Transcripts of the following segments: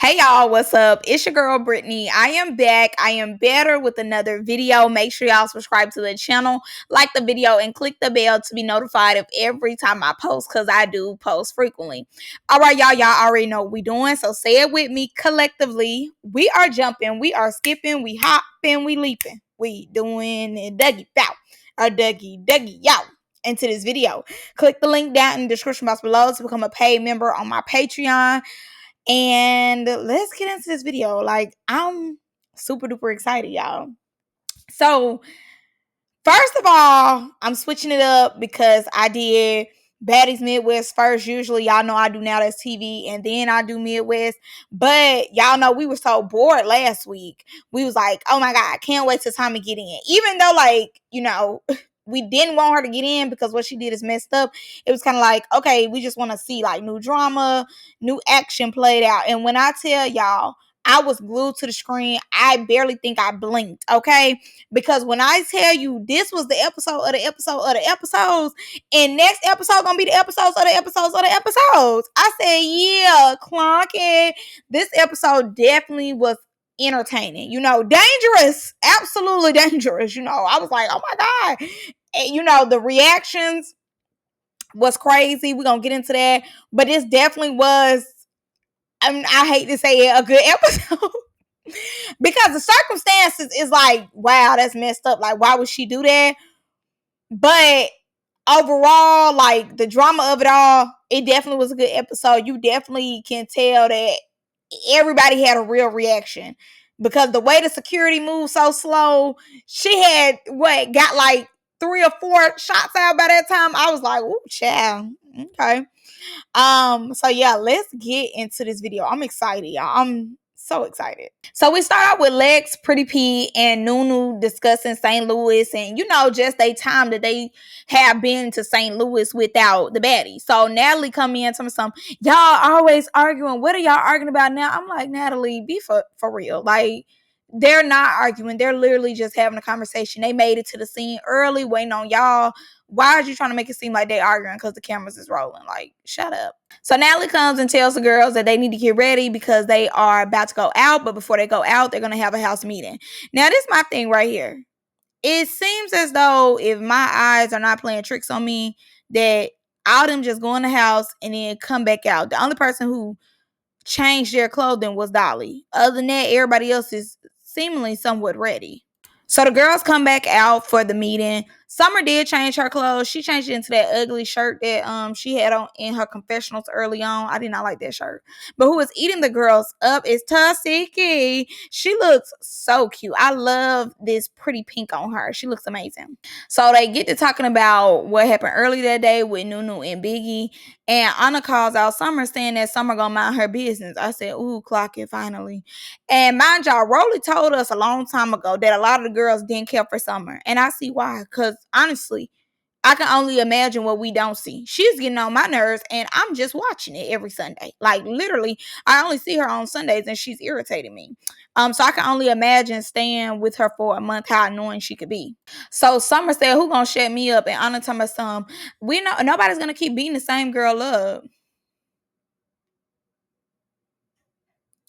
Hey y'all, what's up? It's your girl Brittany. I am back. I am better with another video. Make sure y'all subscribe to the channel, like the video, and click the bell to be notified of every time I post because I do post frequently. All right, y'all already know what we doing, so say it with me collectively. We are jumping, we are skipping, we hopping, we leaping. We doing a Dougie bow, a Dougie y'all. Into this video, click the link down in the description box below to become a paid member on my Patreon. And let's get into this video. Like, I'm super duper excited, y'all. So, first of all, I'm switching it up because I did Baddies Midwest first. Usually, y'all know I do Now That's TV, and then I do Midwest. But y'all know we were so bored last week. We was like, oh my God, I can't wait till Tommie get in. Even though, like, we didn't want her to get in because what she did is messed up. It was kind of like, okay, we just want to see like new drama, new action played out. And when I tell y'all, I was glued to the screen. I barely think I blinked, okay? Because when I tell you this was the episode of the episode of the episodes, and next episode gonna be the episodes of the episodes of the episodes, I said, yeah, clonking. This episode definitely was entertaining, dangerous, absolutely dangerous. I was like, oh my God. And, the reactions was crazy. We're gonna get into that, but this definitely was, I hate to say it, a good episode. Because the circumstances is like, wow, that's messed up. Like, why would she do that? But overall, like the drama of it all, it definitely was a good episode. You definitely can tell that everybody had a real reaction because the way the security moved so slow, she had got like 3 or 4 shots out by that time. I was like, ooh, child. Okay. So yeah, let's get into this video. I'm excited, y'all. I'm so excited. So we start out with Lex, Pretty P, and Nunu discussing St. Louis and just a time that they have been to St. Louis without the baddie. So Natalie come in to me some, y'all always arguing. What are y'all arguing about now? I'm like, Natalie, be for real. Like, they're not arguing. They're literally just having a conversation. They made it to the scene early, waiting on y'all. Why are you trying to make it seem like they arguing because the cameras is rolling? Like, shut up. So Natalie comes and tells the girls that they need to get ready because they are about to go out. But before they go out, they're going to have a house meeting. Now, this is my thing right here. It seems as though if my eyes are not playing tricks on me, that all them just go in the house and then come back out. The only person who changed their clothing was Dolly. Other than that, everybody else is seemingly somewhat ready. So the girls come back out for the meeting. Summer did change her clothes. She changed it into that ugly shirt that she had on in her confessionals early on. I did not like that shirt. But who was eating the girls up is Tusiki. She looks so cute. I love this pretty pink on her. She looks amazing. So they get to talking about what happened early that day with Nunu and Biggie. And Anna calls out Summer saying that Summer gonna mind her business. I said, ooh, clock it finally. And mind y'all, Roelly told us a long time ago that a lot of the girls didn't care for Summer. And I see why. Because honestly, I can only imagine what we don't see. She's getting on my nerves and I'm just watching it every Sunday. Like literally, I only see her on Sundays and she's irritating me. So I can only imagine staying with her for a month, how annoying she could be. So Summer said, who gonna shut me up? And Anna told me we know nobody's gonna keep beating the same girl up.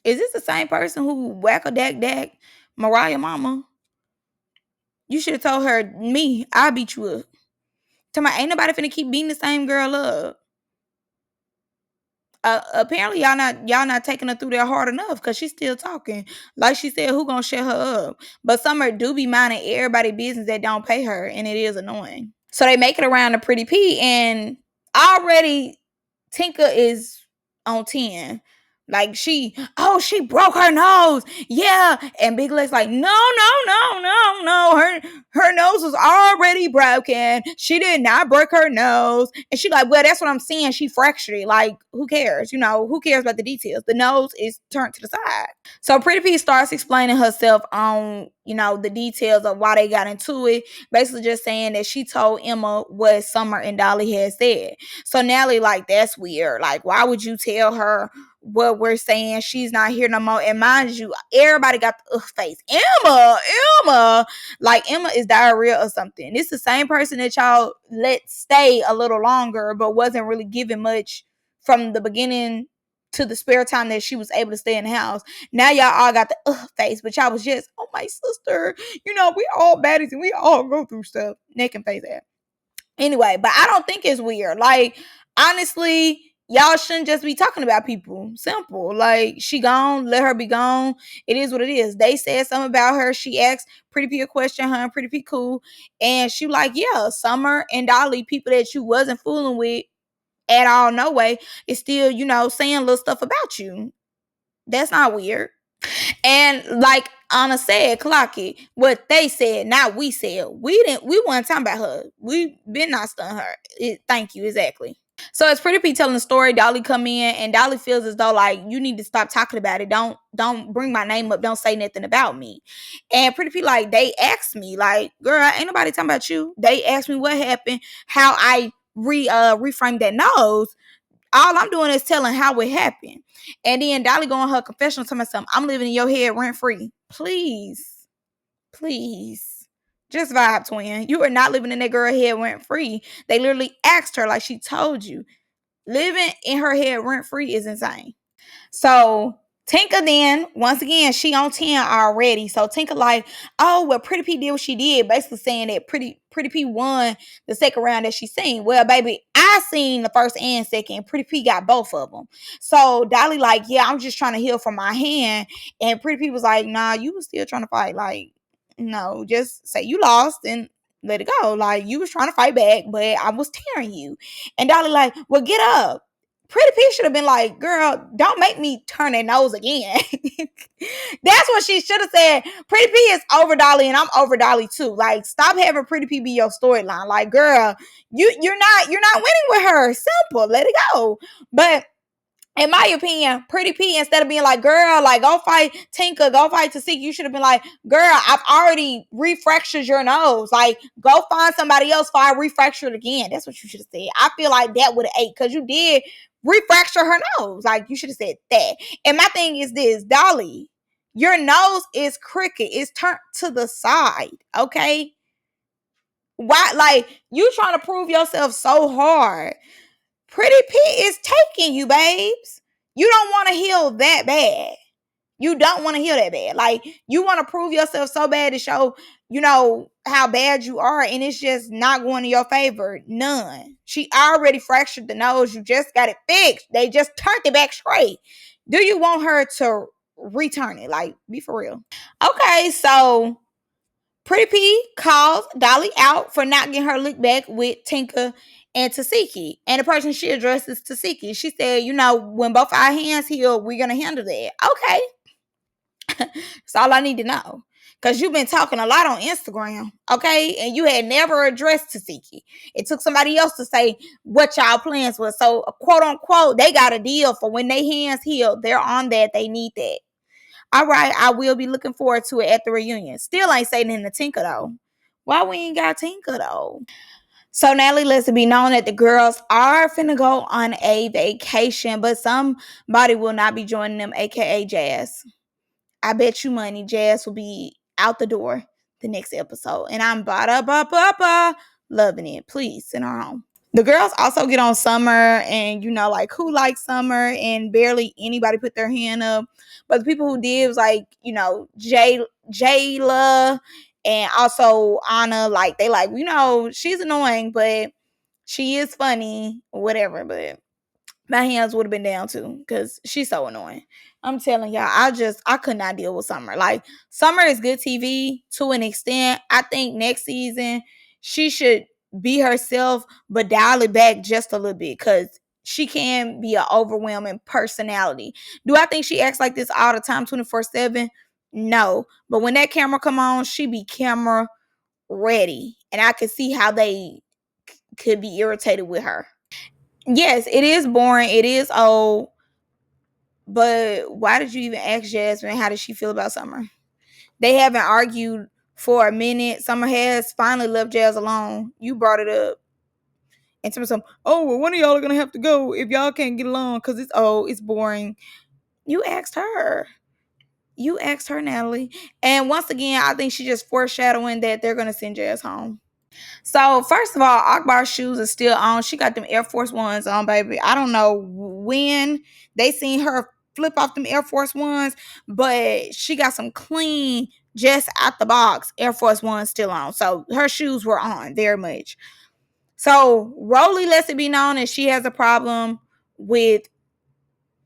Is this the same person who whack a dak Mariah mama? You should have told her, me, I'll beat you up. Tell me, ain't nobody finna keep beating the same girl up. Apparently y'all not taking her through there hard enough because she's still talking. Like she said, who gonna shut her up? But Summer do be minding everybody business that don't pay her, and it is annoying. So they make it around to Pretty P, and already Tinker is on 10. Like she broke her nose. Yeah. And Big Legs like, no. Her nose was already broken. She did not break her nose. And she like, well, that's what I'm saying. She fractured it. Like, who cares? Who cares about the details? The nose is turned to the side. So Pretty P starts explaining herself on, the details of why they got into it. Basically just saying that she told Emma what Summer and Dolly had said. So Natalie like, that's weird. Like, why would you tell her what we're saying? She's not here no more. And mind you, everybody got the face. Emma. Like, Emma is diarrhea or something. This is the same person that y'all let stay a little longer, but wasn't really giving much from the beginning to the spare time that she was able to stay in the house. Now y'all all got the face, but y'all was just, oh, my sister, we all baddies and we all go through stuff. Neck and face that. Anyway, but I don't think it's weird. Like, honestly, y'all shouldn't just be talking about people. Simple. Like, she gone, let her be gone. It is what it is. They said something about her. She asked Pretty P a question, her and Pretty P cool. And she like, yeah, Summer and Dolly, people that you wasn't fooling with at all, no way, is still, saying little stuff about you. That's not weird. And like Anna said, clock it. What they said, not we said. We weren't talking about her. We been not stunned her. Thank you, exactly. So it's Pretty P telling the story. Dolly come in and Dolly feels as though like you need to stop talking about it. Don't bring my name up. Don't say nothing about me. And Pretty P like they asked me like, girl, ain't nobody talking about you. They asked me what happened, how I reframed that nose. All I'm doing is telling how it happened. And then Dolly going her confessional to myself, I'm living in your head rent free. Please. Just vibe, twin. You are not living in that girl head rent free. They literally asked her, like she told you. Living in her head rent free is insane. So Tinka then, once again, she on 10 already. So Tinka like, oh, well, Pretty P did what she did. Basically saying that Pretty P won the second round that she seen. Well, baby, I seen the first and second. Pretty P got both of them. So Dolly like, yeah, I'm just trying to heal from my hand. And Pretty P was like, nah, you was still trying to fight. Like, no, just say you lost and let it go. Like, you was trying to fight back, but I was tearing you. And Dolly like, well, get up. Pretty P should have been like, girl, don't make me turn that nose again. That's what she should have said. Pretty P is over Dolly and I'm over Dolly too. Like, stop having Pretty P be your storyline. Like, girl, you're not winning with her. Simple. Let it go. But in my opinion, Pretty P, instead of being like, girl, like, go fight Tinka, go fight Tasiki, you should have been like, girl, I've already refractured your nose. Like, go find somebody else before I refracture it again. That's what you should have said. I feel like that would have ate because you did refracture her nose. Like, you should have said that. And my thing is this, Dolly, your nose is crooked. It's turned to the side, okay? Why? Like, you trying to prove yourself so hard. Pretty P is taking you, babes. You don't want to heal that bad. You don't want to heal that bad. Like, you want to prove yourself so bad to show, how bad you are, and it's just not going in your favor. None. She already fractured the nose. You just got it fixed. They just turned it back straight. Do you want her to return it? Like, be for real. Okay, so Pretty P calls Dolly out for not getting her lick back with Tinka and Tasiki. And the person she addresses Tasiki. She said, when both our hands heal, we're going to handle that. Okay. That's all I need to know. Because you've been talking a lot on Instagram, okay? And you had never addressed Tasiki. It took somebody else to say what y'all plans were. So, quote unquote, they got a deal for when their hands heal. They're on that. They need that. All right, I will be looking forward to it at the reunion. Still ain't saying in the Tinka though. Why we ain't got Tinka though? So Natalie lets it be known that the girls are finna go on a vacation, but somebody will not be joining them, aka Jazz. I bet you money Jazz will be out the door the next episode. And I'm loving it. Please send her home. The girls also get on Summer and, like, who likes Summer? And barely anybody put their hand up. But the people who did was like, Jayla and also Anna. Like, they like, she's annoying, but she is funny, whatever. But my hands would have been down too because she's so annoying. I'm telling y'all, I could not deal with Summer. Like, Summer is good TV to an extent. I think next season she should be herself, but dial it back just a little bit because she can be an overwhelming personality. Do I think she acts like this all the time, 24/7? No. But when that camera come on, she be camera ready. And I could see how they could be irritated with her. Yes, it is boring. It is old. But why did you even ask Jasmine how did she feel about Summer? They haven't argued for a minute. Summer has finally left Jazz alone. You brought it up. And some, oh, well, one of y'all are going to have to go if y'all can't get along because it's old, it's boring. You asked her. Natalie. And once again, I think she's just foreshadowing that they're going to send Jazz home. So first of all, Akbar's shoes are still on. She got them Air Force Ones on, baby. I don't know when they seen her flip off them Air Force Ones, but she got some clean, just out the box Air Force Ones still on. So her shoes were on very much. So Rollie lets it be known that she has a problem with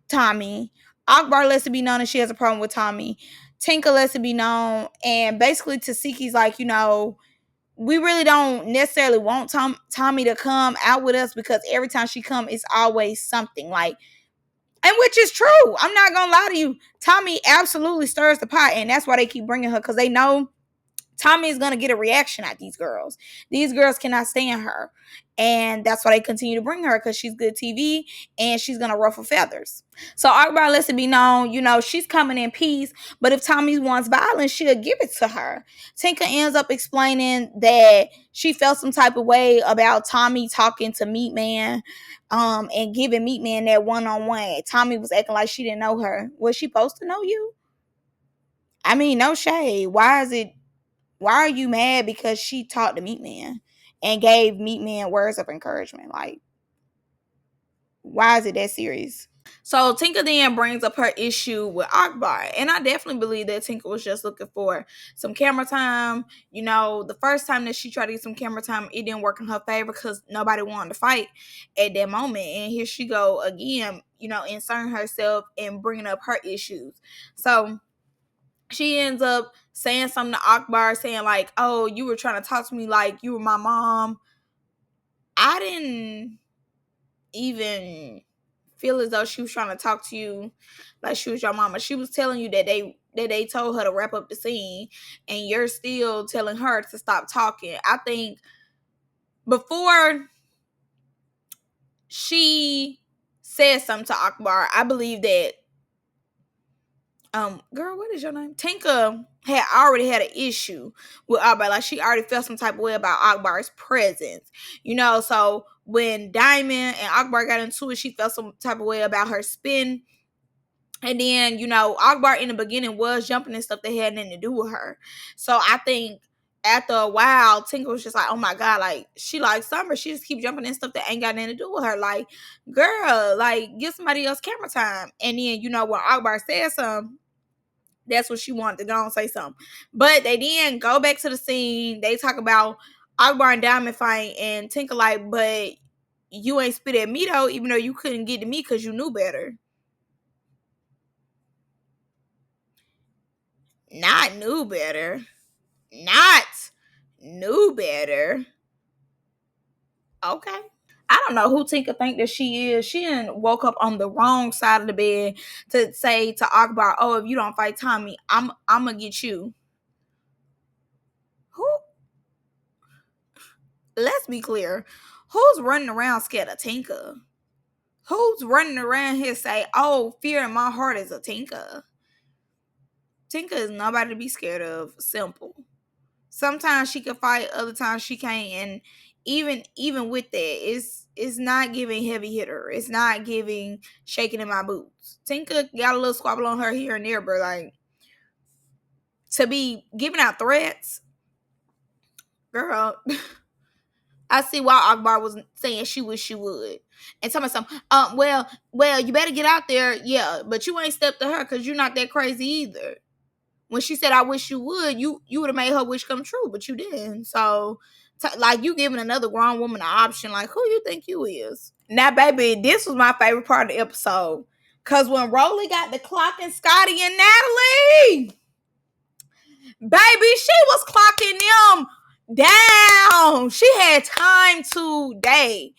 Tommie. Akbar lets it be known that she has a problem with Tommie. Tinka lets it be known, and basically Tasiki's like, we really don't necessarily want Tommie to come out with us because every time she come, it's always something like, and which is true. I'm not gonna lie to you. Tommie absolutely stirs the pot, and that's why they keep bringing her because they know Tommie is gonna get a reaction at these girls. These girls cannot stand her, and that's why they continue to bring her because she's good TV and she's gonna ruffle feathers. So Akbar lets it be known, she's coming in peace, but if Tommie wants violence, she'll give it to her. Tinka ends up explaining that she felt some type of way about Tommie talking to Meat Man, and giving Meat Man that one-on-one. Tommie was acting like she didn't know her. Was she supposed to know you? I mean, no shade. Why are you mad because she talked to Meat Man and gave Meat Man words of encouragement? Like, why is it that serious? So Tinka then brings up her issue with Akbar. And I definitely believe that Tinka was just looking for some camera time. The first time that she tried to get some camera time, it didn't work in her favor because nobody wanted to fight at that moment. And here she go again, inserting herself and bringing up her issues. So she ends up saying something to Akbar, saying like, oh, you were trying to talk to me like you were my mom. I didn't even feel as though she was trying to talk to you like she was your mama. She was telling you that they told her to wrap up the scene, and you're still telling her to stop talking. I think before she said something to Akbar, I believe that girl, what is your name? Tinka had already had an issue with Akbar. Like, she already felt some type of way about Akbar's presence. So when Diamond and Akbar got into it, she felt some type of way about her spin. And then, Akbar in the beginning was jumping and stuff that had nothing to do with her. So I think after a while, Tinka was just like, oh my God, like, she likes Summer. She just keep jumping in stuff that ain't got nothing to do with her. Like, girl, like, give somebody else camera time. And then, when Akbar said something, that's what she wanted to go and say something. But they then go back to the scene. They talk about Akbar and Diamond fight, and Tinker like, but you ain't spit at me though, even though you couldn't get to me because you knew better. Not knew better. Not knew better. Okay. I don't know who Tinker think that she is. She done woke up on the wrong side of the bed to say to Akbar, oh, if you don't fight Tommie, I'm gonna get you. Who? Let's be clear. Who's running around scared of Tinker? Who's running around here say, oh, fear in my heart is a Tinker? Tinker is nobody to be scared of. Simple. Sometimes she can fight, other times she can't. And even with that, it's not giving heavy hitter. It's not giving shaking in my boots. Tinker got a little squabble on her here and there, but like, to be giving out threats, girl. I see why Akbar was saying she wish she would. And tell me something. Well, you better get out there. Yeah, but you ain't stepped to her because you're not that crazy either. When she said, I wish you would, you would have made her wish come true, but you didn't. So, like, you giving another grown woman an option, like, who you think you is? Now, baby, this was my favorite part of the episode. Because when Roelly got the clocking Scotty and Natalie, baby, she was clocking them down. She had time today.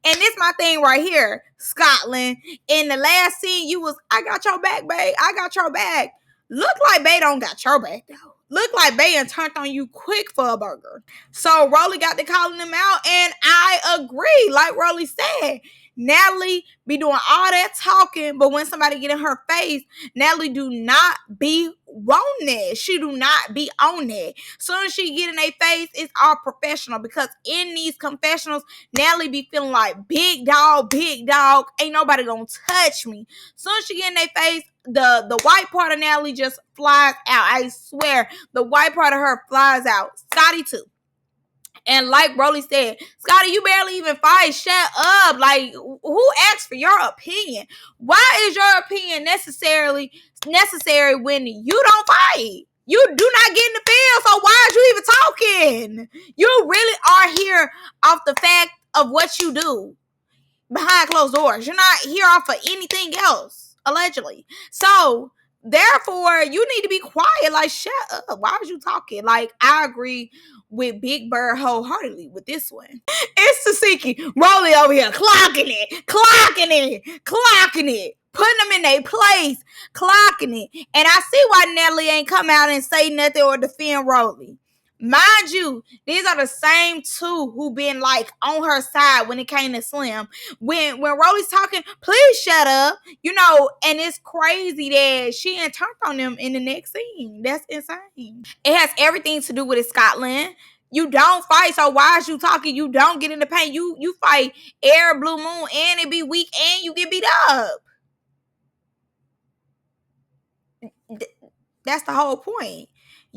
And this my thing right here, Scotland. In the last scene, you was, I got your back, babe. I got your back. Look like Bae don't got your back, though. Look like Bae and turned on you quick for a burger. So Rollie got to calling them out, and I agree. Like Rollie said, Natalie be doing all that talking, but when somebody get in her face, Natalie do not be on that. She do not be on that. Soon as she get in their face, it's all professional, because in these confessionals, Natalie be feeling like big dog, ain't nobody gonna touch me. Soon as she get in their face, the white part of Natalie just flies out. I swear, the white part of her flies out. Scotty too. And like Rollie said, Scotty, you barely even fight. Shut up. Like, who asked for your opinion? Why is your opinion necessary when you don't fight? You do not get in the field, so why are you even talking? You really are here off the fact of what you do behind closed doors. You're not here off of anything else, allegedly. So therefore, you need to be quiet. Like, shut up. Why was you talking? Like, I agree with Big Bird wholeheartedly with this one. It's Tasiki. Rollie over here clocking it, putting them in their place, clocking it. And I see why Natalie ain't come out and say nothing or defend Rollie. Mind you, these are the same two who been like on her side when it came to Slim. When Rollie's talking, please shut up. You know, and it's crazy that she ain't turned on them in the next scene. That's insane. It has everything to do with it, Scotland. You don't fight, so why is you talking? You don't get in the paint. You fight air, blue moon, and it be weak, and you get beat up. That's the whole point.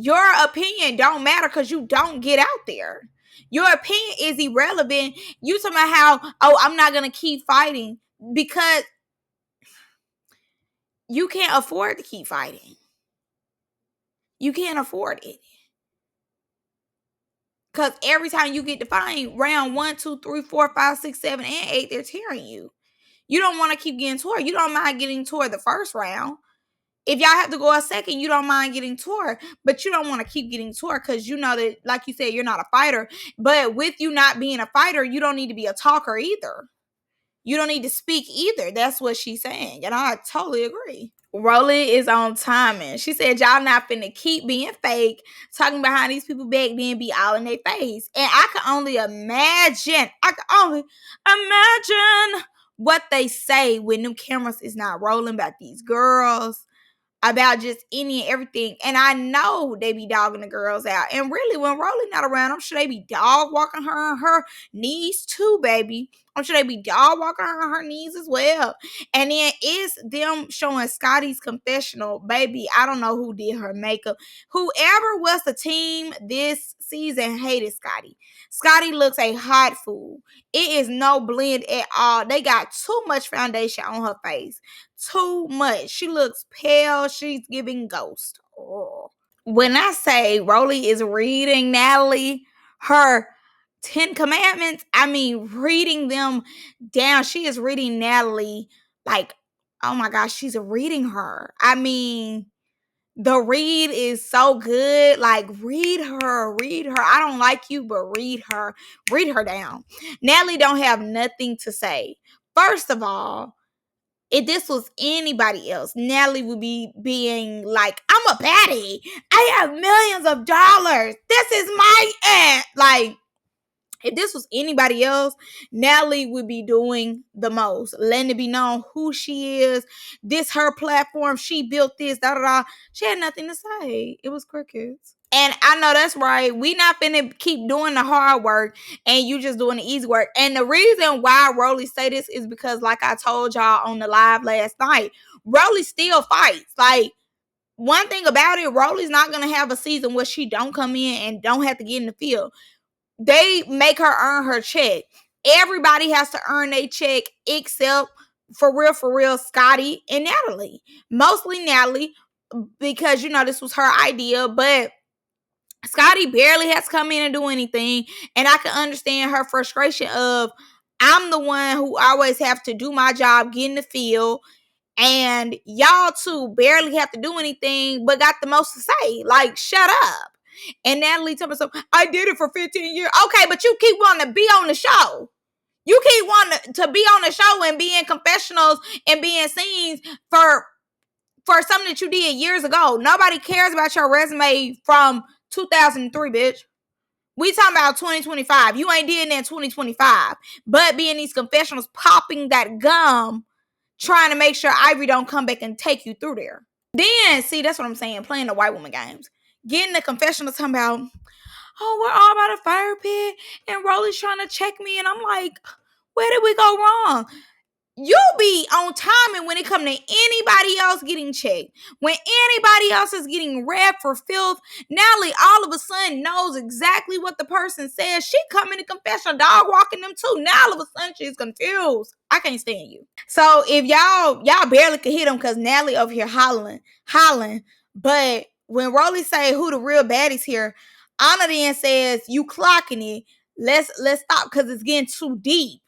Your opinion don't matter because you don't get out there. Your opinion is irrelevant. You talking about how, oh, I'm not gonna keep fighting because you can't afford to keep fighting. You can't afford it. Because every time you get to fight, round 1, 2, 3, 4, 5, 6, 7, and 8, they're tearing you. You don't want to keep getting tore. You don't mind getting tore the first round. If y'all have to go a second, you don't mind getting tore, but you don't want to keep getting tore because you know that, like you said, you're not a fighter. But with you not being a fighter, you don't need to be a talker either. You don't need to speak either. That's what she's saying. And I totally agree. Rollie is on timing. She said, y'all not finna keep being fake, talking behind these people back, then be all in their face. And I can only imagine what they say when them cameras is not rolling about these girls, about just any and everything. And I know they be dogging the girls out. And really, when Rollie not around, I'm sure they be dog walking her on her knees too, baby. I'm sure they be dog walking her on her knees as well. And then it's them showing Scotty's confessional. Baby, I don't know who did her makeup. Whoever was the team this season hated Scotty. Scotty looks a hot fool. It is no blend at all. They got too much foundation on her face. Too much. She looks pale. She's giving ghost. Oh. When I say Rollie is reading Natalie her 10 commandments, I mean reading them down. She is reading Natalie like, oh my gosh, she's reading her. I mean, the read is so good. Like, read her. I don't like you, but read her. Read her down. Natalie don't have nothing to say. First of all, if this was anybody else, Natalie would be being like, I'm a baddie. I have millions of dollars. This is my aunt. Like, if this was anybody else, Natalie would be doing the most, letting it be known who she is. This her platform. She built this. Da da da. She had nothing to say. It was crickets. And I know that's right. We not finna keep doing the hard work and you just doing the easy work. And the reason why Rollie say this is because, like I told y'all on the live last night, Rollie still fights. Like, one thing about it, Rollie's not gonna have a season where she don't come in and don't have to get in the field. They make her earn her check. Everybody has to earn their check except for real, Scotty and Natalie. Mostly Natalie, because you know this was her idea, but Scotty barely has come in and do anything. And I can understand her frustration of, I'm the one who always have to do my job, get in the field, and y'all two barely have to do anything but got the most to say. Like, shut up. And Natalie told me, so I did it for 15 years. Okay, but you keep wanting to be on the show. You keep wanting to be on the show and be in confessionals and be in scenes for something that you did years ago. Nobody cares about your resume from 2003, bitch. We talking about 2025. You ain't did that in 2025. But being these confessionals, popping that gum, trying to make sure Ivory don't come back and take you through there. Then, see, that's what I'm saying, playing the white woman games. Getting the confessionals talking about, oh, we're all about a fire pit, and Rollie's trying to check me, and I'm like, where did we go wrong? You be on timing when it come to anybody else getting checked. When anybody else is getting read for filth, Natalie all of a sudden knows exactly what the person says. She come in the confessional, dog walking them too. Now all of a sudden she's confused. I can't stand you. So if y'all barely could hit him because Natalie over here hollering. But when Rollie say who the real baddies here, Anna then says you clocking it. Let's stop because it's getting too deep.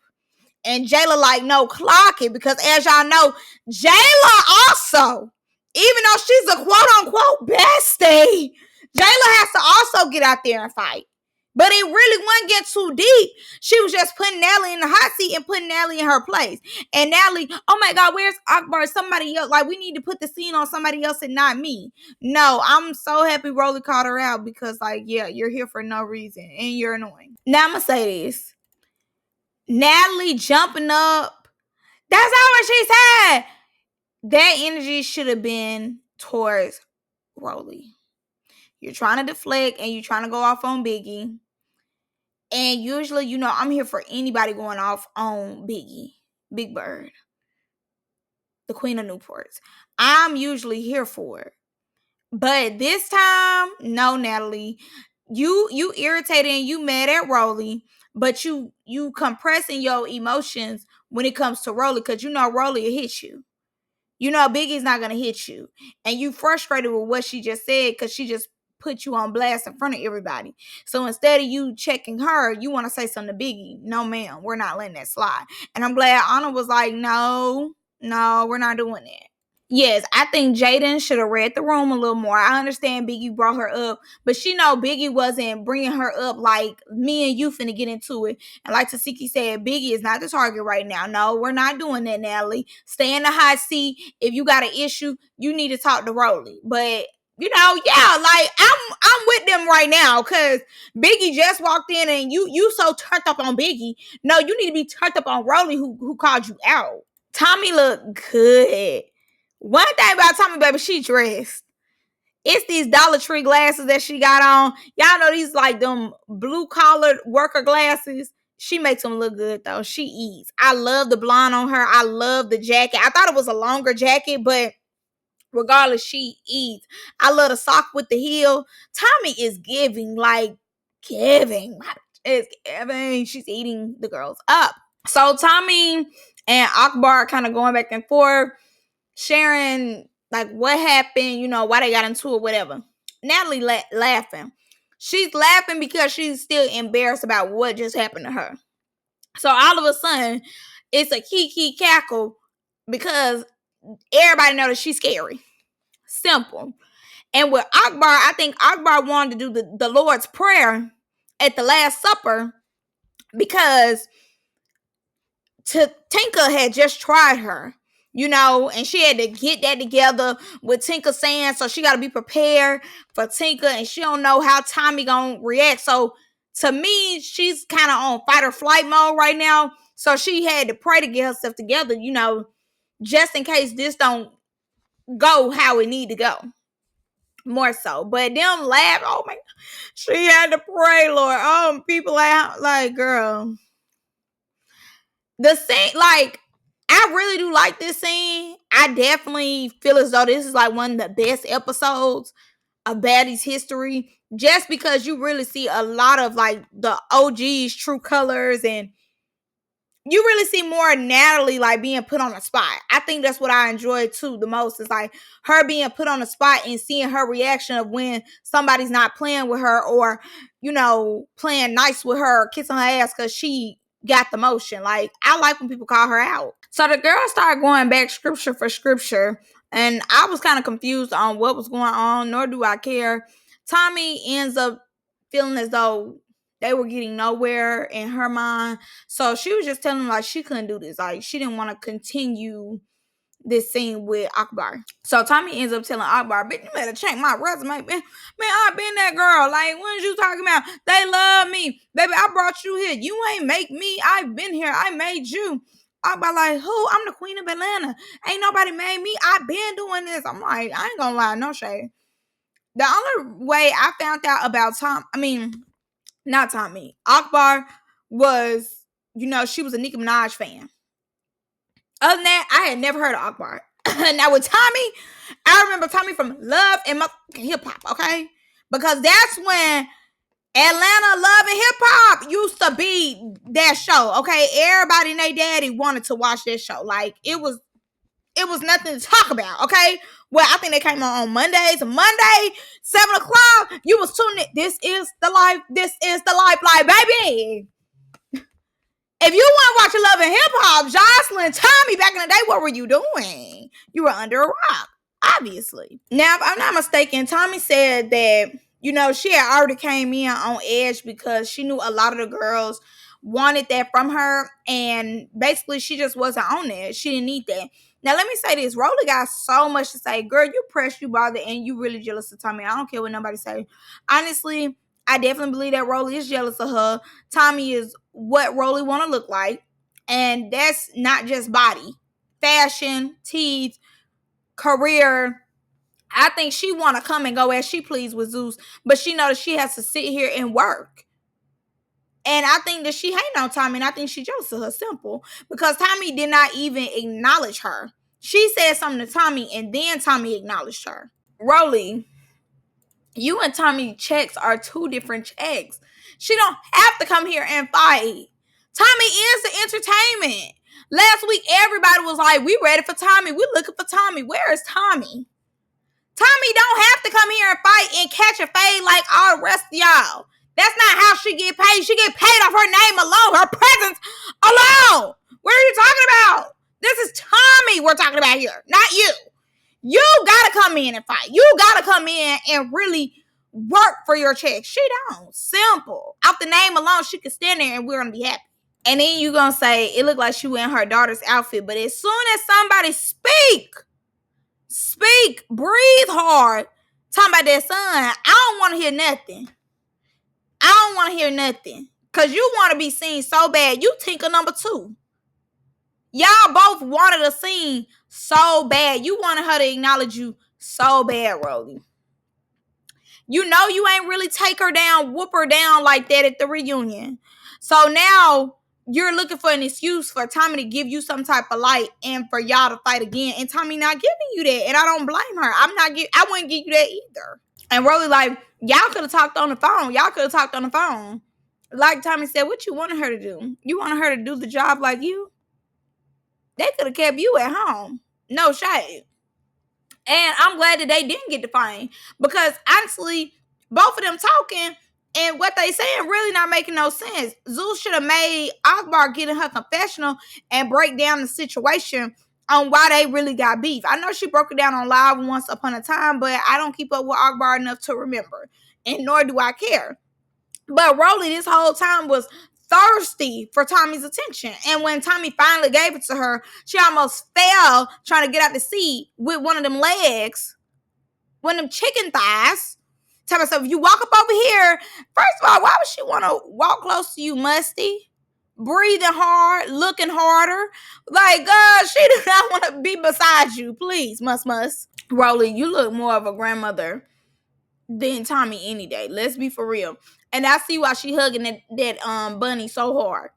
And Jayla like, no, clock it. Because as y'all know, Jayla also, even though she's a quote-unquote bestie, Jayla has to also get out there and fight. But it really wasn't get too deep. She was just putting Natalie in the hot seat and putting Natalie in her place. And Natalie, oh my God, where's Akbar? Somebody else. Like, we need to put the scene on somebody else and not me. No, I'm so happy Rollie called her out because, like, yeah, you're here for no reason and you're annoying. Now, I'm going to say this. Natalie jumping up. That's not what she said. That energy should have been towards Rollie. You're trying to deflect and you're trying to go off on Biggie. And usually, you know, I'm here for anybody going off on Biggie. Big Bird. The Queen of Newports. I'm usually here for it. But this time, no, Natalie. You irritated and you mad at Rollie, but you compressing your emotions when it comes to Rollie because you know Rollie will hit you. You know Biggie's not gonna hit you, and you frustrated with what she just said because she just put you on blast in front of everybody. So instead of you checking her, you want to say something to Biggie. No, ma'am, we're not letting that slide. And I'm glad Anna was like, no, we're not doing that. Yes, I think Jaden should have read the room a little more. I understand Biggie brought her up, but she know Biggie wasn't bringing her up like me and you finna get into it. And like Tasiki said, Biggie is not the target right now. No, we're not doing that, Natalie. Stay in the hot seat. If you got an issue, you need to talk to Roelly. But you know, yeah, like I'm with them right now because Biggie just walked in and you so turned up on Biggie. No, you need to be turned up on Roelly who called you out. Tommie looked good. One thing about Tommie, baby, she dressed. It's these Dollar Tree glasses that she got on. Y'all know these like them blue collared worker glasses. She makes them look good though. She eats. I love the blonde on her. I love the jacket. I thought it was a longer jacket, but regardless, she eats. I love the sock with the heel. Tommie is giving. It's giving. She's eating the girls up. So Tommie and Akbar kind of going back and forth, sharing like what happened, you know, why they got into it, whatever. Natalie laughing. She's laughing because she's still embarrassed about what just happened to her. So all of a sudden, it's a kiki cackle because everybody knows that she's scary. Simple. And with Akbar, I think Akbar wanted to do the Lord's Prayer at the Last Supper because Tinka had just tried her, you know, and she had to get that together with Tinka saying, so she got to be prepared for Tinka, and she don't know how Tommie gonna react. So to me, she's kind of on fight or flight mode right now. So she had to pray to get herself together, you know, just in case this don't go how it need to go. More so. But them laugh, oh my, she had to pray, Lord. Oh, people like, girl. The scene, like, I really do like this scene. I definitely feel as though this is like one of the best episodes of Baddies history, just because you really see a lot of like the OG's true colors, and you really see more Natalie like being put on the spot. I think that's what I enjoyed too the most, is like her being put on the spot and seeing her reaction of when somebody's not playing with her, or, you know, playing nice with her, or kissing her ass because she got the motion. Like, I like when people call her out. So the girl started going back scripture for scripture, and I was kind of confused on what was going on, nor do I care. Tommie ends up feeling as though they were getting nowhere in her mind. So she was just telling them like she couldn't do this. Like, she didn't want to continue this scene with Akbar. So Tommie ends up telling Akbar, bitch, you better check my resume. Man, I been that girl. Like, what is you talking about? They love me. Baby, I brought you here. You ain't make me. I've been here. I made you. Akbar like, who? I'm the queen of Atlanta. Ain't nobody made me. I've been doing this. I'm like, I ain't gonna lie, no shade. The only way I found out about not Tommie, Akbar was, you know, she was a Nicki Minaj fan. Other than that, I had never heard of Akbar. Now with Tommie, I remember Tommie from Love and Hip Hop, okay? Because that's when Atlanta Love and Hip Hop used to be that show, okay? Everybody and their daddy wanted to watch that show. Like, it was nothing to talk about, okay? Well, I think they came on Mondays. Monday, 7 o'clock, you was tuning in. This is the life. This is the lifeline, baby. If you want to watch Love and Hip Hop, Jocelyn, Tommie, back in the day, what were you doing? You were under a rock, obviously. Now, if I'm not mistaken, Tommie said that, you know, she had already came in on edge because she knew a lot of the girls wanted that from her, and basically she just wasn't on it. She didn't need that. Now, let me say this. Rollie got so much to say. Girl, you pressed, you bothered, and you really jealous of Tommie. I don't care what nobody say. Honestly, I definitely believe that Rollie is jealous of her. Tommie is what Rollie want to look like. And that's not just body. Fashion, teeth, career. I think she want to come and go as she please with Zeus. But she knows she has to sit here and work. And I think that she hating on Tommie, and I think she jealous of her, simple. Because Tommie did not even acknowledge her. She said something to Tommie, and then Tommie acknowledged her. Rollie, you and Tommie checks are two different checks. She don't have to come here and fight. Tommie is the entertainment. Last week, everybody was like, we ready for Tommie. We looking for Tommie. Where is Tommie? Tommie don't have to come here and fight and catch a fade like all the rest of y'all. That's not how she get paid. She get paid off her name alone, her presence alone. What are you talking about? This is Tommie we're talking about here, not you. You gotta come in and fight. You gotta come in and really work for your check. She don't. Simple. Off the name alone, she could stand there and we're gonna be happy. And then you gonna say it looked like she wearing her daughter's outfit. But as soon as somebody speak, breathe hard, talking about that son, I don't want to hear nothing. I don't want to hear nothing. Because you want to be seen so bad. You Tinker number 2. Y'all both wanted a scene so bad. You wanted her to acknowledge you so bad, Rollie. You know you ain't really take her down, whoop her down like that at the reunion. So now you're looking for an excuse for Tommie to give you some type of light and for y'all to fight again. And Tommie not giving you that. And I don't blame her. I wouldn't give you that either. And Rollie like, y'all could have talked on the phone. Like Tommie said, what you wanted her to do? You wanted her to do the job like you? They could have kept you at home. No shade. And I'm glad that they didn't get the fine. Because honestly, both of them talking and what they saying really not making no sense. Zeus should have made Akbar get in her confessional and break down the situation on why they really got beef. I know she broke it down on live once upon a time, but I don't keep up with Akbar enough to remember. And nor do I care. But Rollie this whole time was thirsty for Tommie's attention. And when Tommie finally gave it to her, she almost fell trying to get out the seat with one of them legs, one of them chicken thighs. Tell myself, if you walk up over here, first of all, why would she want to walk close to you, musty? Breathing hard, looking harder. Like, she do not want to be beside you. Please, must. Rollie, you look more of a grandmother than Tommie any day. Let's be for real. And I see why she hugging that bunny so hard.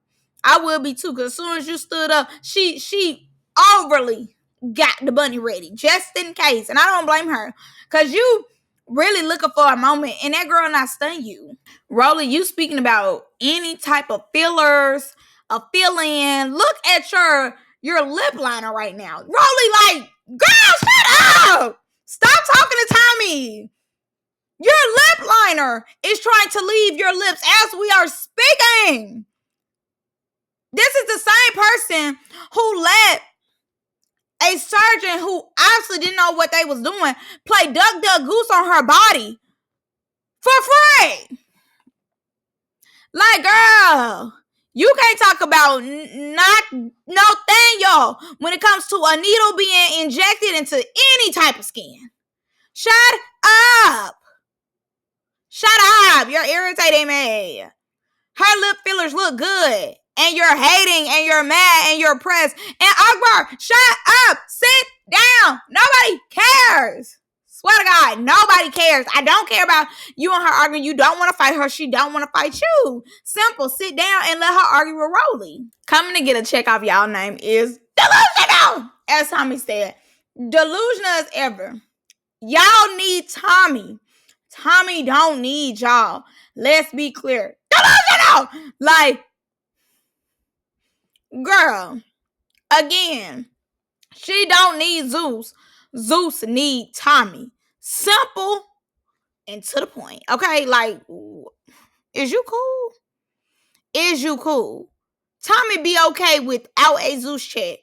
I will be too, because as soon as you stood up, she overly got the bunny ready, just in case. And I don't blame her, because you really looking for a moment, and that girl not stun you. Rollie, you speaking about any type of fillers, a fill-in. Look at your lip liner right now. Rollie, like, girl, shut up! Stop talking to Tommie. Your lip liner is trying to leave your lips as we are speaking. This is the same person who let a surgeon who obviously didn't know what they was doing play duck, duck, goose on her body for free. Like, girl, you can't talk about not no thing, y'all, when it comes to a needle being injected into any type of skin. Shut up. Shut up. You're irritating me. Her lip fillers look good. And you're hating and you're mad and you're pressed. And Akbar, shut up. Sit down. Nobody cares. Swear to God, nobody cares. I don't care about you and her arguing. You don't want to fight her. She don't want to fight you. Simple. Sit down and let her argue with Rollie. Coming to get a check off y'all name is delusional, as Tommie said. Delusional as ever. Y'all need Tommie. Tommie don't need y'all. Let's be clear. Delusional! Like, girl, again, she don't need Zeus. Zeus need Tommie. Simple and to the point. Okay, like, is you cool? Is you cool? Tommie be okay without a Zeus check.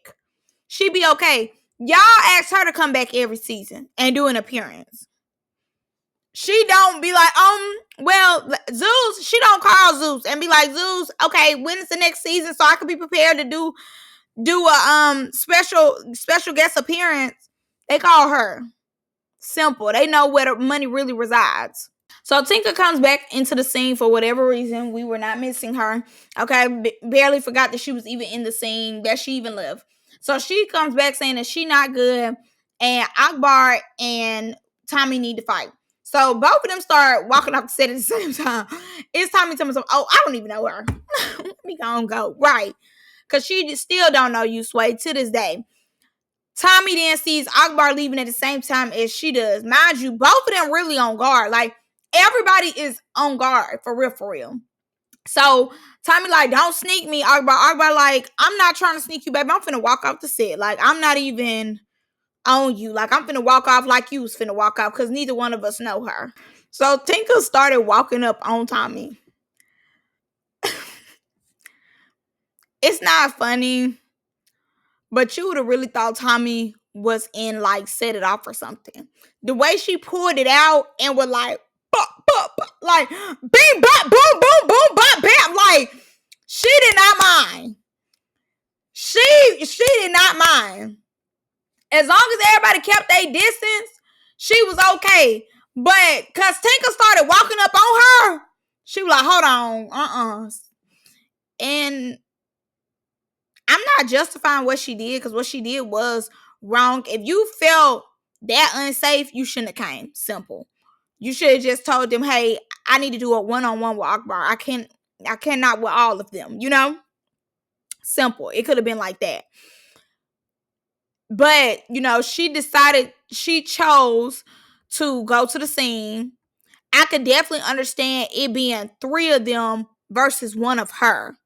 She be okay. Y'all ask her to come back every season and do an appearance. She don't be like, well, Zeus, she don't call Zeus and be like, Zeus, okay, when is the next season so I can be prepared to do a special guest appearance. They call her. Simple. They know where the money really resides. So Tinka comes back into the scene for whatever reason. We were not missing her. Okay, barely forgot that she was even in the scene, that she even lived. So she comes back saying that she not good, and Akbar and Tommie need to fight. So both of them start walking off the set at the same time. It's Tommie telling me, oh, I don't even know her. We gonna go. Right. Because she still don't know you, Sway, to this day. Tommie then sees Akbar leaving at the same time as she does. Mind you, both of them really on guard. Like, everybody is on guard, for real, for real. So Tommie like, don't sneak me, Akbar. Akbar like, I'm not trying to sneak you, baby. I'm finna walk off the set. Like, I'm not even on you. Like, I'm finna walk off like you was finna walk off because neither one of us know her. So Tinka started walking up on Tommie. It's not funny, but you would have really thought Tommie was in, like, Set It Off or something. The way she pulled it out and was like, bop, bop, bop, like, bing, bop, boom, boom, boom, bop, bam. Like, she did not mind. She did not mind. As long as everybody kept their distance, she was okay. But because Tinka started walking up on her, she was like, hold on, And I'm not justifying what she did, because what she did was wrong. If you felt that unsafe, you shouldn't have came. Simple. You should have just told them, hey, I need to do a one-on-one with Akbar. I cannot with all of them, you know? Simple. It could have been like that. But, she chose to go to the scene. I could definitely understand it being 3 of them versus 1 of her.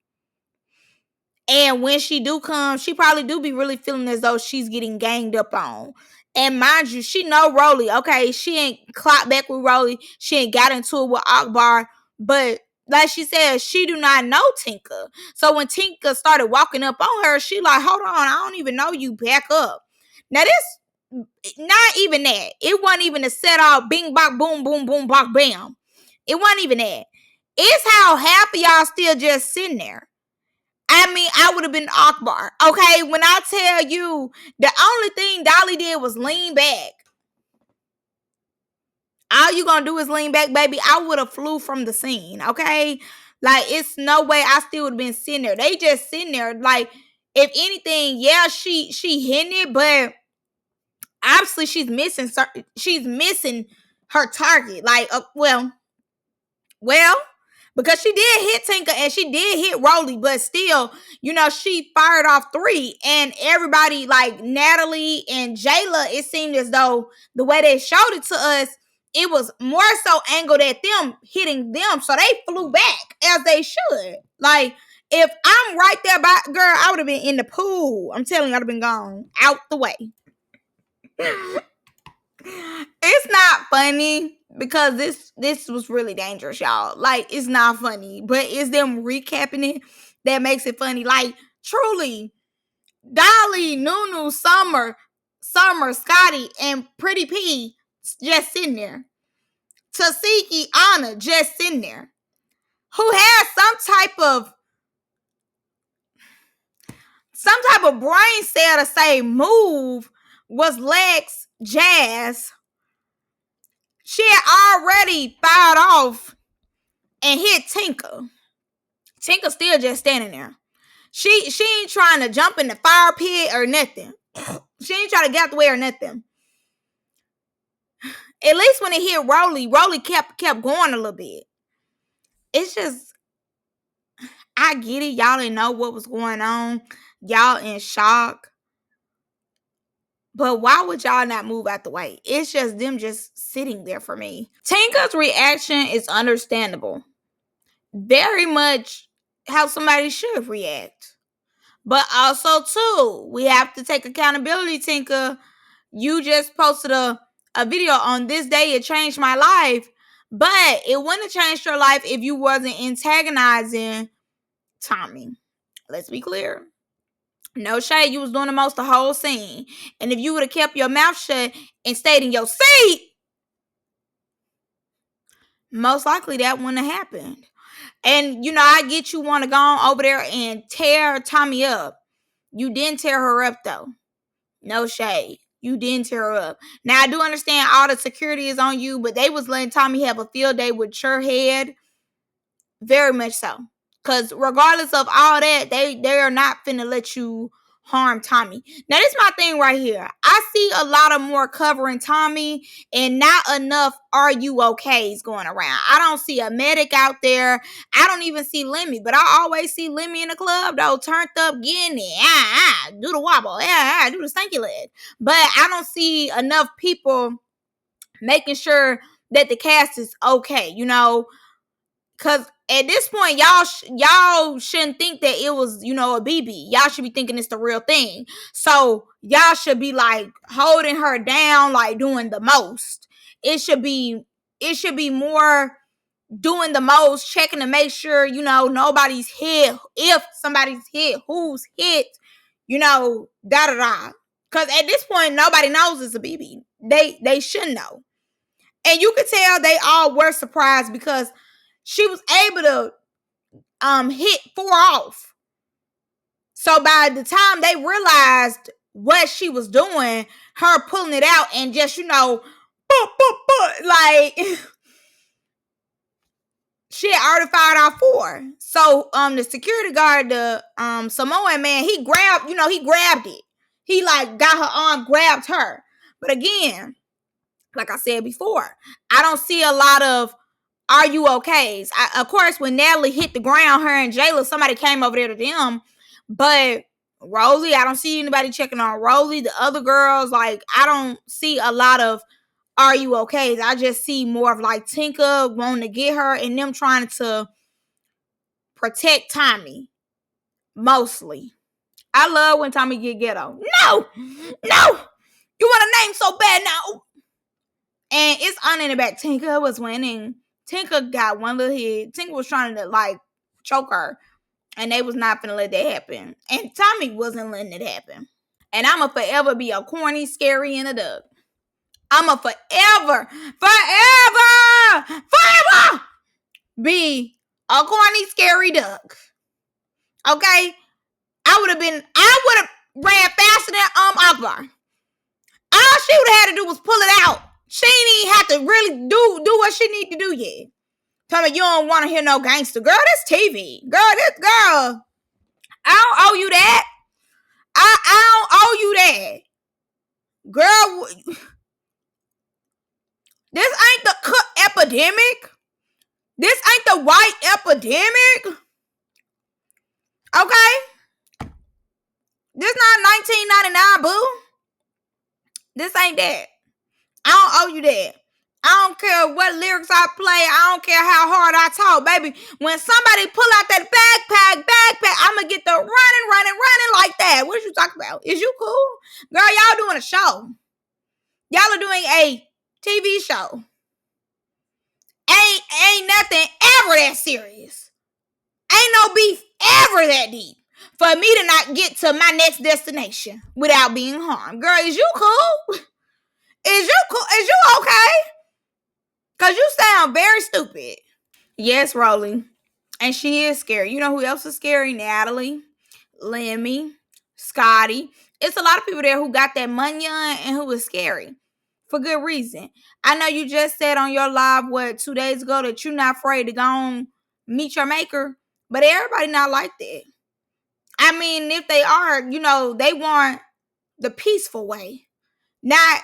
And when she do come, she probably do be really feeling as though she's getting ganged up on. And mind you, she know Roelly. Okay, she ain't clocked back with Roelly. She ain't got into it with Akbar. But like she said, she do not know Tinka. So when Tinka started walking up on her, she like, hold on, I don't even know you. Back up. Now this, not even that. It wasn't even a set off bing, bop, boom, boom, boom, bop, bam. It wasn't even that. It's how half of y'all still just sitting there. I mean, I would have been Akbar. Okay, when I tell you the only thing Dolly did was lean back. All you gonna do is lean back, baby. I would have flew from the scene. Okay, like, it's no way I still would have been sitting there. They just sitting there. Like, if anything, yeah, she hitting it, but obviously she's missing her target. Like, well. Because she did hit Tinka and she did hit Rollie, but still, she fired off 3. And everybody, like Natalie and Jayla, it seemed as though the way they showed it to us, it was more so angled at them hitting them. So they flew back as they should. Like, if I'm right there by, girl, I would have been in the pool. I'm telling you, I'd have been gone out the way. It's not funny because this was really dangerous, y'all. Like, it's not funny, but it's them recapping it that makes it funny. Like, truly, Dolly, Nunu, Summer, Scotty, and Pretty P just sitting there. Tasiki, Anna just sitting there. Who had some type of brain cell to say move was Lex, Jazz. She had already fired off and hit Tinka. Tinka still just standing there. She ain't trying to jump in the fire pit or nothing. She ain't trying to get out the way or nothing. At least when it hit Rollie kept going a little bit. It's just, I get it. Y'all didn't know what was going on. Y'all in shock. But why would y'all not move out the way? It's just them just sitting there for me. Tinka's reaction is understandable. Very much how somebody should react. But also, too, we have to take accountability, Tinka. You just posted a video on this day. It changed my life. But it wouldn't have changed your life if you wasn't antagonizing Tommie. Let's be clear. No shade, you was doing the most the whole scene. And if you would have kept your mouth shut and stayed in your seat, most likely that wouldn't have happened. And, I get you want to go on over there and tear Tommie up. You didn't tear her up, though. No shade. You didn't tear her up. Now, I do understand all the security is on you, but they was letting Tommie have a field day with your head. Very much so. Because regardless of all that, they are not finna let you harm Tommie. Now, this is my thing right here. I see a lot of more covering Tommie and not enough are you okays going around. I don't see a medic out there. I don't even see Lemmy, but I always see Lemmy in the club, though, turned up, getting it. Do the wobble. Do the stanky leg. But I don't see enough people making sure that the cast is okay, because at this point, y'all shouldn't think that it was, a BB. Y'all should be thinking it's the real thing. So y'all should be like holding her down, like doing the most. It should be more doing the most, checking to make sure, nobody's hit. If somebody's hit, who's hit, da da da. Because at this point, nobody knows it's a BB. They should know. And you could tell they all were surprised because she was able to hit 4 off. So by the time they realized what she was doing, her pulling it out and just, boop, boop, boop, like she had already fired off 4. So the security guard, the Samoan man, he grabbed it. He like got her arm, grabbed her. But again, like I said before, I don't see a lot of are you okay? Of course, when Natalie hit the ground, her and Jayla, somebody came over there to them. But Rollie, I don't see anybody checking on Rollie. The other girls, like, I don't see a lot of are you okay? I just see more of like Tinka wanting to get her and them trying to protect Tommie. Mostly. I love when Tommie get ghetto. No! You want a name so bad now? And it's on in the back. Tinka was winning. Tinka got one little hit. Tinka was trying to like choke her. And they was not gonna let that happen. And Tommie wasn't letting it happen. And I'ma forever be a corny, scary, and a duck. I'ma forever be a corny, scary duck. Okay? I would have ran faster than Akbar. All she would have had to do was pull it out. She ain't even have to really do what she need to do yet. Tell me you don't want to hear no gangster. Girl, this TV. Girl. I don't owe you that. I don't owe you that. Girl, this ain't the cook epidemic. This ain't the white epidemic. Okay? This not 1999, boo. This ain't that. I don't owe you that. I don't care what lyrics I play. I don't care how hard I talk, baby. When somebody pull out that backpack, I'm going to get the running like that. What you talking about? Is you cool? Girl, y'all doing a show. Y'all are doing a TV show. Ain't nothing ever that serious. Ain't no beef ever that deep for me to not get to my next destination without being harmed. Girl, is you cool? Is you cool? Is you okay? Because you sound very stupid. Yes, Rollie. And she is scary. You know who else is scary? Natalie, Lemmy, Scotty. It's a lot of people there who got that money on and who is scary. For good reason. I know you just said on your live, 2 days ago, that you're not afraid to go and meet your maker. But everybody not like that. I mean, if they are, they want the peaceful way. Not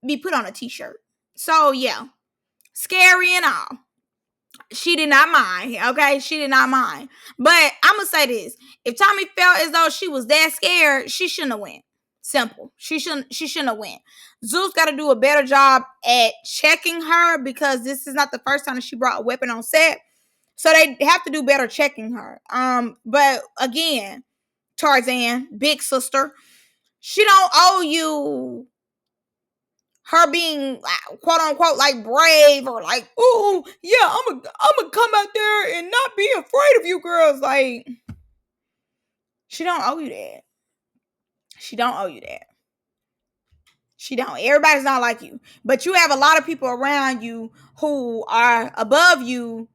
be put on a t-shirt. So, yeah. Scary and all. She did not mind. Okay? She did not mind. But I'm going to say this. If Tommie felt as though she was that scared, she shouldn't have went. Simple. She shouldn't have went. Zeus got to do a better job at checking her because this is not the first time that she brought a weapon on set. So they have to do better checking her. But again, Tarzan, big sister, she don't owe you her being quote unquote like brave or like, oh yeah, I'm gonna come out there and not be afraid of you girls. Like, she don't owe you that. She don't owe you that. She don't. Everybody's not like you. But you have a lot of people around you who are above you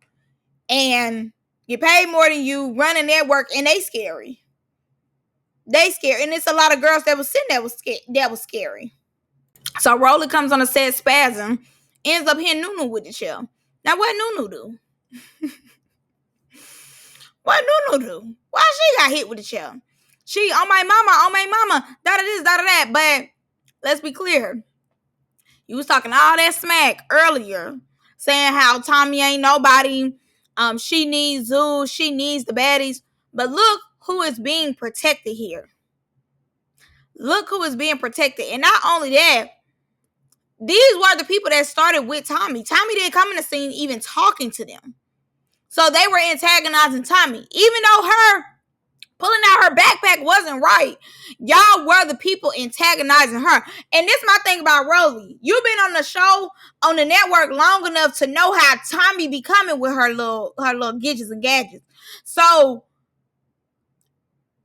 and get paid more than you, running network, and they scary. They scary. And it's a lot of girls that was sitting there that was scary. So Rollie comes on a set spasm, ends up hitting Nunu with the chair. Now what Nunu do? What Nunu do? Why she got hit with the chair? She on my mama, da da this, da da that. But let's be clear. You was talking all that smack earlier, saying how Tommie ain't nobody. She needs Zeus, she needs the baddies. But look who is being protected here. Look who is being protected. And not only that, these were the people that started with Tommie. Tommie didn't come in the scene even talking to them. So they were antagonizing Tommie. Even though her pulling out her backpack wasn't right, y'all were the people antagonizing her. And this is my thing about Rollie. You've been on the show, on the network long enough to know how Tommie be coming with her little gidgets and gadgets. So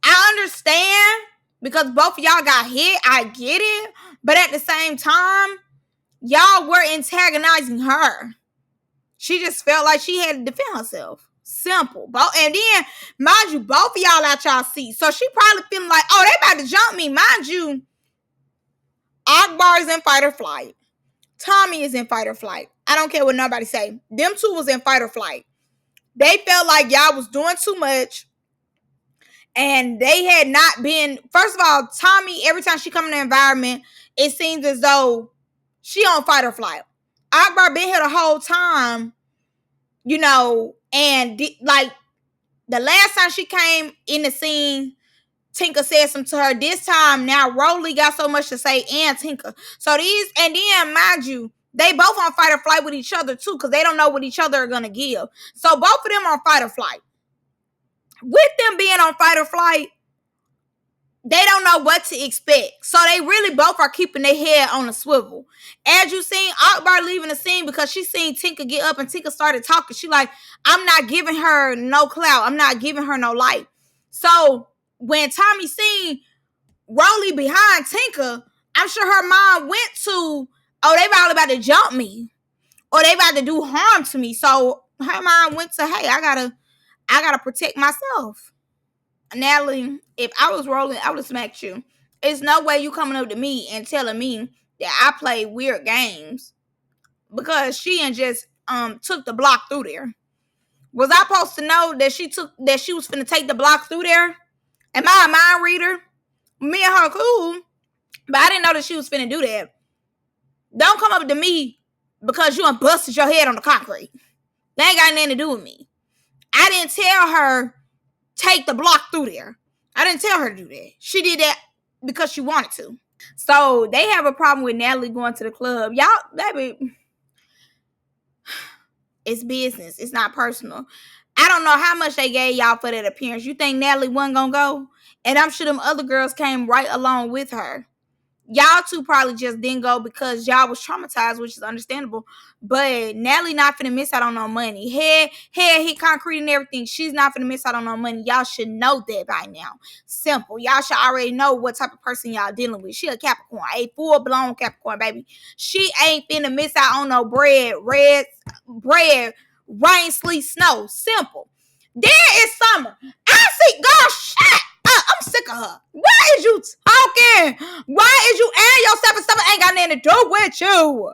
I understand because both of y'all got hit. I get it. But at the same time, y'all were antagonizing her. She just felt like she had to defend herself. Simple. And then, mind you, both of y'all out y'all seats. So she probably feeling like, oh, they about to jump me. Mind you, Akbar is in fight or flight. Tommie is in fight or flight. I don't care what nobody say. Them two was in fight or flight. They felt like y'all was doing too much. And they had not been, first of all, Tommie, every time she come in the environment, it seems as though she on fight or flight. Akbar been here the whole time, you know, and like the last time she came in the scene, Tinker said something to her. This time now, Rollie got so much to say and Tinker. So these, and then mind you, they both on fight or flight with each other too, because they don't know what each other are gonna give. So both of them on fight or flight. With them being on fight or flight, they don't know what to expect. So they really both are keeping their head on a swivel. As you seen, Akbar leaving the scene because she seen Tinker get up and Tinker started talking. She like, I'm not giving her no clout. I'm not giving her no light. So when Tommie seen Rollie behind Tinker, I'm sure her mind went to, oh, they probably about to jump me. Or they about to do harm to me. So her mind went to, hey, I gotta protect myself. Natalie, if I was Rolling, I would have smacked you. There's no way you coming up to me and telling me that I play weird games because she and just took the block through there. Was I supposed to know that she was finna take the block through there? Am I a mind reader? Me and her cool, but I didn't know that she was finna do that. Don't come up to me because you done busted your head on the concrete. That ain't got nothing to do with me. I didn't tell her take the block through there. I didn't tell her to do that. She did that because she wanted to. So they have a problem with Natalie going to the club. Y'all, baby, it's business. It's not personal. I don't know how much they gave y'all for that appearance. You think Natalie wasn't gonna go? And I'm sure them other girls came right along with her. Y'all two probably just didn't go because y'all was traumatized, which is understandable. But Natalie not finna miss out on no money. Head hit concrete and everything. She's not finna miss out on no money. Y'all should know that by now. Simple. Y'all should already know what type of person y'all dealing with. She a Capricorn, a full-blown Capricorn, baby. She ain't finna miss out on no bread, rain, sleet, snow. Simple. There is summer. I see, girl, shut up. I'm sick of her. Why is you talking? Why is you airing yourself and stuff that ain't got nothing to do with you?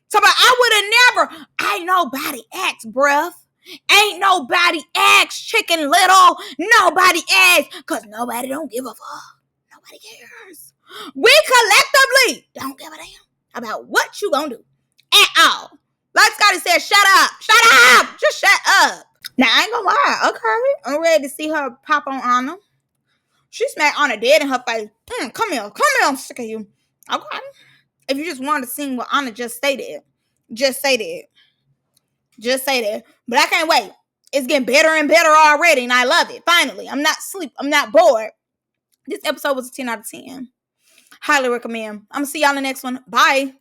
So, but I would have never, ain't nobody asked, bruh. Ain't nobody asked, Chicken Little. Nobody asked, because nobody don't give a fuck. Nobody cares. We collectively don't give a damn about what you gonna do at all. Like Scotty said, shut up. Shut up. Just shut up. Now, I ain't gonna lie. Okay. I'm ready to see her pop on Anna. She smacked Anna dead in her face. Come here, I'm sick of you. Okay. If you just wanted to sing what Anna just stated, just say that. Just say that. But I can't wait. It's getting better and better already, and I love it. Finally, I'm not asleep. I'm not bored. This episode was a 10 out of 10. Highly recommend. I'm going to see y'all in the next one. Bye.